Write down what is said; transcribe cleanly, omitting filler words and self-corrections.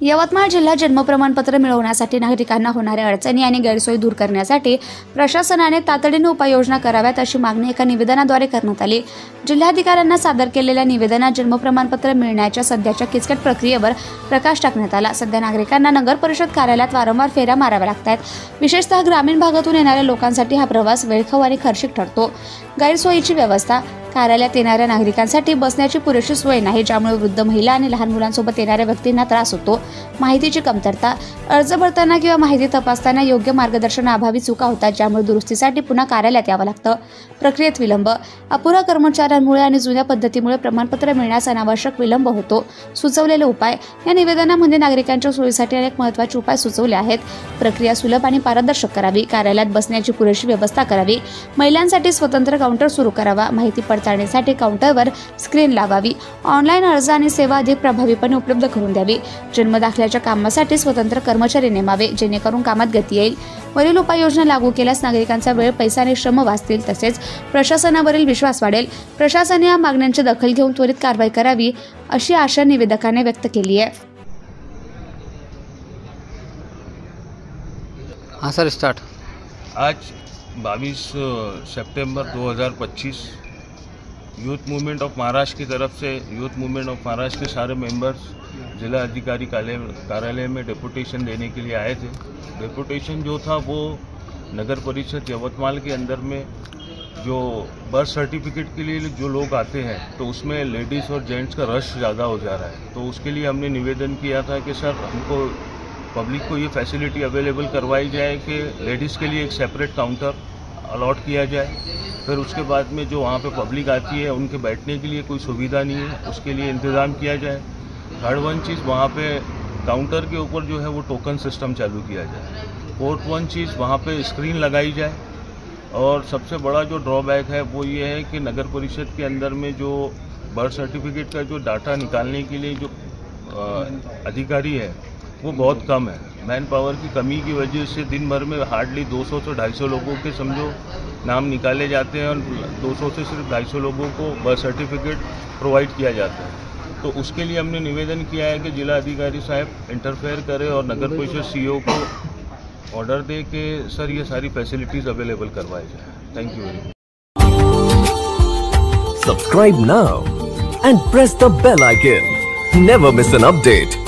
यवतमाळ जिल्हा जन्म प्रमाणपत्र मिळवण्यासाठी नागरिकांना होणाऱ्या अडचणी आणि गैरसोयी दूर करण्यासाठी प्रशासनाने तातडीने उपाययोजना कराव्यात अशी मागणी एका निवेदनाद्वारे करण्यात आली। जिल्हाधिकाऱ्यांना सादर केलेल्या निवेदनात जन्म प्रमाणपत्र मिळण्याच्या सध्याच्या किचकट प्रक्रियेवर प्रकाश टाकण्यात आला। सध्या नागरिकांना नगर परिषद कार्यालयात वारंवार फेऱ्या माराव्या लागतात। विशेषतः ग्रामीण भागातून येणाऱ्या लोकांसाठी हा प्रवास वेळखाऊ आणि खर्चिक ठरतो। गैरसोयीची व्यवस्था, कार्यालयात येणाऱ्या नागरिकांसाठी बसण्याची पुरेशी सोय नाही, ज्यामुळे वृद्ध महिला आणि लहान मुलांसोबत येणाऱ्या व्यक्तींना त्रास होतो। माहितीची कमतरता, अर्ज भरताना किंवा माहिती तपासताना योग्य मार्गदर्शनाअभावी चुका होतात, ज्यामुळे दुरुस्तीसाठी पुन्हा कार्यालयात यावं लागतं। प्रक्रियेत विलंब, अपुऱ्या कर्मचाऱ्यांमुळे आणि जुन्या पद्धतीमुळे प्रमाणपत्र मिळण्यास अनावश्यक विलंब होतो। सुचवलेले उपाय, या निवेदनामध्ये नागरिकांच्या सोयीसाठी अनेक महत्त्वाचे उपाय सुचवले आहेत। प्रक्रिया सुलभ आणि पारदर्शक करावी, कार्यालयात बसण्याची पुरेशी व्यवस्था करावी, महिलांसाठी स्वतंत्र काउंटर सुरू करावा, माहिती पडताळणीसाठी काउंटरवर स्क्रीन लावावी, ऑनलाईन अर्ज आणि सेवा अधिक प्रभावीपणे उपलब्ध करून द्यावी, जन्मदाखल्याच्या कामासाठी स्वतंत्र कर्मचारी नेमावे, जेणेकरून कामात गती येईल। वरील उपाययोजना लागू केल्यास नागरिकांचा वेळ, पैसा आणि श्रम वाचतील, तसेच प्रशासनावरील विश्वास वाढेल। प्रशासनाने या मागण्यांची दखल घेऊन त्वरित कारवाई करावी अशी आशा निवेदकाने व्यक्त केली आहे। हाँ सर, स्टार्ट। आज 22 सितंबर 2025 यूथ मूवमेंट ऑफ महाराष्ट्र की तरफ से यूथ मूवमेंट ऑफ महाराष्ट्र के सारे मेंबर्स जिला अधिकारी कार्यालय में डेपुटेशन देने के लिए आए थे। डेपुटेशन जो था वो नगर परिषद यवतमाल के अंदर में जो बर्थ सर्टिफिकेट के लिए जो लोग आते हैं तो उसमें लेडीज़ और जेंट्स का रश ज़्यादा हो जा रहा है। तो उसके लिए हमने निवेदन किया था कि सर हमको पब्लिक को ये फैसिलिटी अवेलेबल करवाई जाए कि लेडीज़ के लिए एक सेपरेट काउंटर अलॉट किया जाए। फिर उसके बाद में जो वहाँ पे पब्लिक आती है उनके बैठने के लिए कोई सुविधा नहीं है, उसके लिए इंतज़ाम किया जाए। थर्ड वन चीज़, वहाँ पे काउंटर के ऊपर जो है वो टोकन सिस्टम चालू किया जाए। फोर्थ वन चीज़, वहाँ पे स्क्रीन लगाई जाए। और सबसे बड़ा जो ड्रॉबैक है वो ये है कि नगर परिषद के अंदर में जो बर्थ सर्टिफिकेट का जो डाटा निकालने के लिए जो अधिकारी है वो बहुत कम है। मैन पावर की कमी की वजह से दिन भर में हार्डली 200 से 250 लोगों के समझो नाम निकाले जाते हैं और 200 से सिर्फ 250 लोगों को बर्थ सर्टिफिकेट प्रोवाइड किया जाता है। तो उसके लिए हमने निवेदन किया है कि जिला अधिकारी साहब इंटरफेयर करें और नगर परिषद सीईओ को ऑर्डर दे कि सर ये सारी फैसिलिटीज़ अवेलेबल करवाई जाए। Thank you very much. Subscribe now and press the bell icon. Never miss an update.